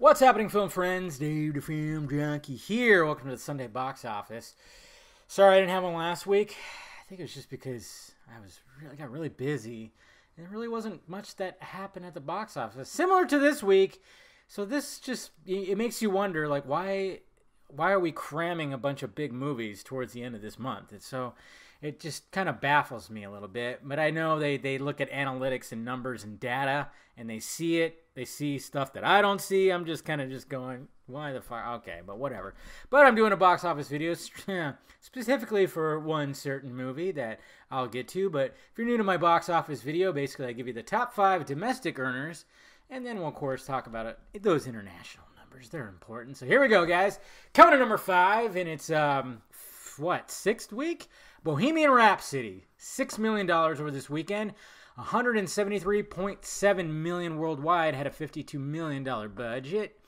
What's happening, film friends? Dave the Film Junkie here. Welcome to the Sunday box office. Sorry I didn't have one last week. I think it was just because I got really busy. And there really wasn't much that happened at the box office. Similar to this week. So this just, it makes you wonder, like, why are we cramming a bunch of big movies towards the end of this month? And so it just kind of baffles me a little bit. But I know they look at analytics and numbers and data, and they see it. They see stuff that I don't see. I'm just kind of going, why the fuck? Okay, but whatever. But I'm doing a box office video specifically for one certain movie that I'll get to. But if you're new to my box office video, basically I give you the top 5 domestic earners, and then we'll, of course, talk about those international numbers. They're important. So here we go, guys. Coming to number 5, and it's, sixth week? Bohemian Rhapsody. $6 million over this weekend. $173.7 million worldwide, had a $52 million budget,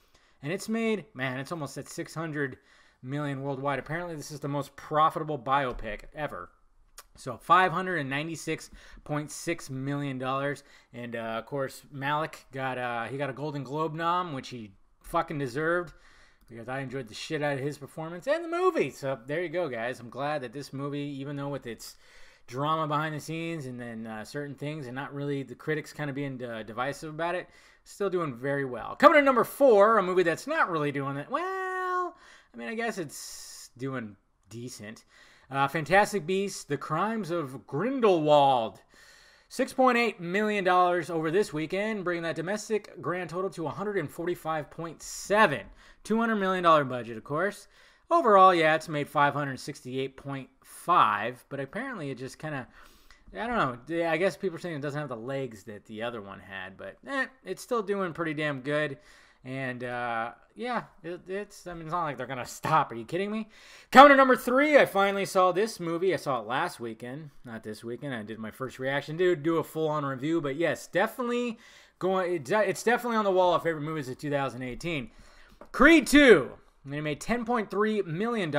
and it's made, it's almost at $600 million worldwide. Apparently, this is the most profitable biopic ever. So $596.6 million, and of course, Malik got a Golden Globe nom, which he fucking deserved, because I enjoyed the shit out of his performance and the movie. So there you go, guys. I'm glad that this movie, even though with its drama behind the scenes and then certain things and not really the critics kind of being divisive about it, still doing very well. Coming to number 4, a movie that's not really doing that well. I guess it's doing decent. Fantastic Beasts: The Crimes of Grindelwald. $6.8 million over this weekend, bringing that domestic grand total to $145.7. $200 million budget, of course. Overall, yeah, it's made $568.5, but apparently it just kind of, I don't know, I guess people are saying it doesn't have the legs that the other one had, but it's still doing pretty damn good. And, it's not like they're going to stop. Are you kidding me? Coming to number 3, I finally saw this movie. I saw it last weekend, not this weekend. I did my first reaction, do a full-on review, but yes, definitely it's definitely on the wall of favorite movies of 2018. Cree 2. And it made $10.3 million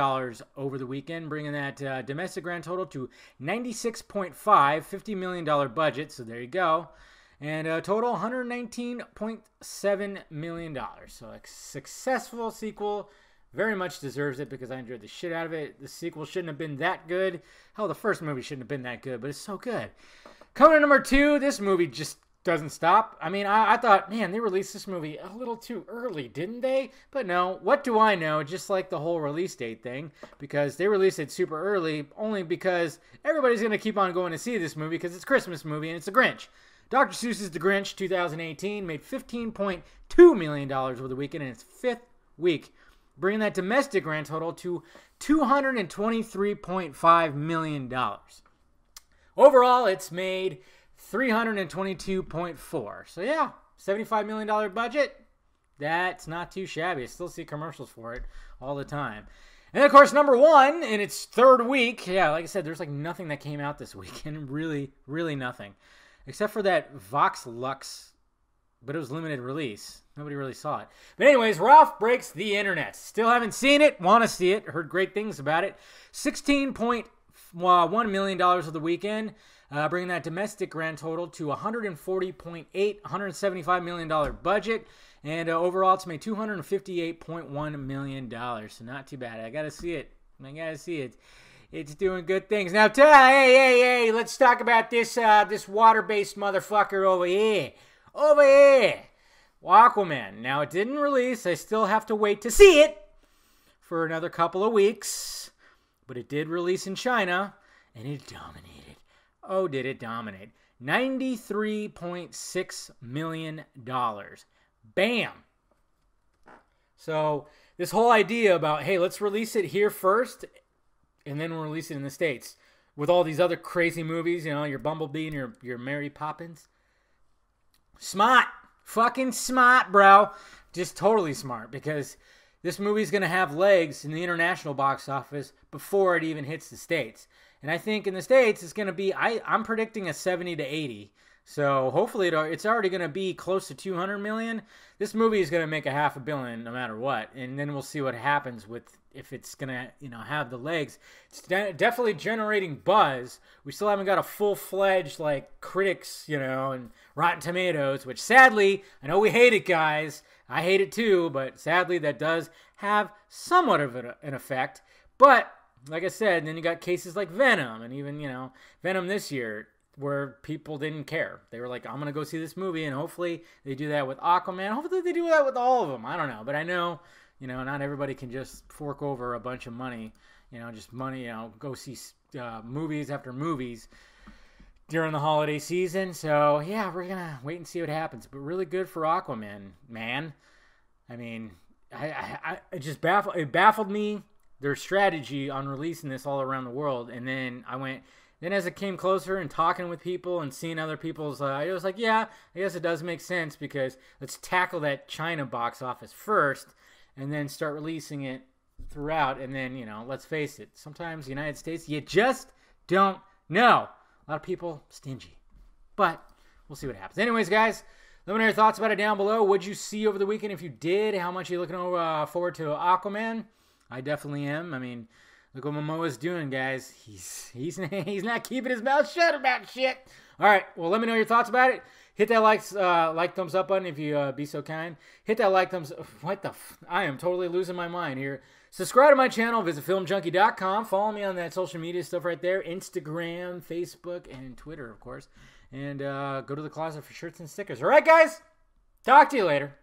over the weekend, bringing that domestic grand total to $96.5, $50 million budget, so there you go. And a total $119.7 million. So a successful sequel. Very much deserves it because I enjoyed the shit out of it. The sequel shouldn't have been that good. Hell, the first movie shouldn't have been that good, but it's so good. Coming to number 2, this movie just doesn't stop. I thought, man, they released this movie a little too early, didn't they? But no, what do I know? Just like the whole release date thing, because they released it super early, only because everybody's going to keep on going to see this movie because it's a Christmas movie and it's a Grinch. Dr. Seuss's The Grinch 2018 made $15.2 million over the weekend in its 5th week, bringing that domestic grand total to $223.5 million. Overall, it's made $322.4. So yeah, $75 million budget. That's not too shabby. I still see commercials for it all the time. And of course, number 1 in its 3rd week. Yeah, like I said, there's like nothing that came out this weekend. Really, really nothing. Except for that Vox Lux, but it was limited release. Nobody really saw it. But anyways, Ralph Breaks the Internet. Still haven't seen it. Want to see it. Heard great things about it. $16.1 million of the weekend. Bringing that domestic grand total to $140.8, $175 million budget. And overall, it's made $258.1 million. So not too bad. I got to see it. It's doing good things. Now, hey, let's talk about this water-based motherfucker over here. Aquaman. Now, it didn't release. I still have to wait to see it for another couple of weeks. But it did release in China, and it dominated. Oh, did it dominate. $93.6 million. Bam! So, this whole idea about, hey, let's release it here first, and then we'll release it in the States. With all these other crazy movies, your Bumblebee and your Mary Poppins. Smart. Fucking smart, bro. Just totally smart, because this movie's going to have legs in the international box office before it even hits the States. And I think in the States, it's going to be, I'm predicting a 70 to 80. So hopefully it's already going to be close to 200 million. This movie is going to make $500 million no matter what. And then we'll see what happens with if it's gonna, have the legs. It's definitely generating buzz. We still haven't got a full-fledged like critics, and Rotten Tomatoes, which sadly, I know we hate it, guys. I hate it too, but sadly that does have somewhat of an effect. But like I said, then you got cases like Venom, and even Venom this year, where people didn't care. They were like, I'm going to go see this movie, and hopefully they do that with Aquaman. Hopefully they do that with all of them. I don't know. But I know, not everybody can just fork over a bunch of money, just money, go see movies after movies during the holiday season. So, yeah, we're going to wait and see what happens. But really good for Aquaman, man. I mean, it baffled me, their strategy on releasing this all around the world. And then Then as it came closer and talking with people and seeing other people's, I was like, yeah, I guess it does make sense, because let's tackle that China box office first and then start releasing it throughout. And then, let's face it, sometimes the United States, you just don't know. A lot of people, stingy. But we'll see what happens. Anyways, guys, let me know your thoughts about it down below. What'd you see over the weekend? If you did, how much are you looking forward to Aquaman? I definitely am. I mean, look what Momoa's doing, guys. He's not keeping his mouth shut about shit. All right, well, let me know your thoughts about it. Hit that like thumbs up button if you be so kind. Hit that like thumbs. I am totally losing my mind here. Subscribe to my channel. Visit filmjunkie.com. Follow me on that social media stuff right there: Instagram, Facebook, and Twitter, of course. And go to the closet for shirts and stickers. All right, guys. Talk to you later.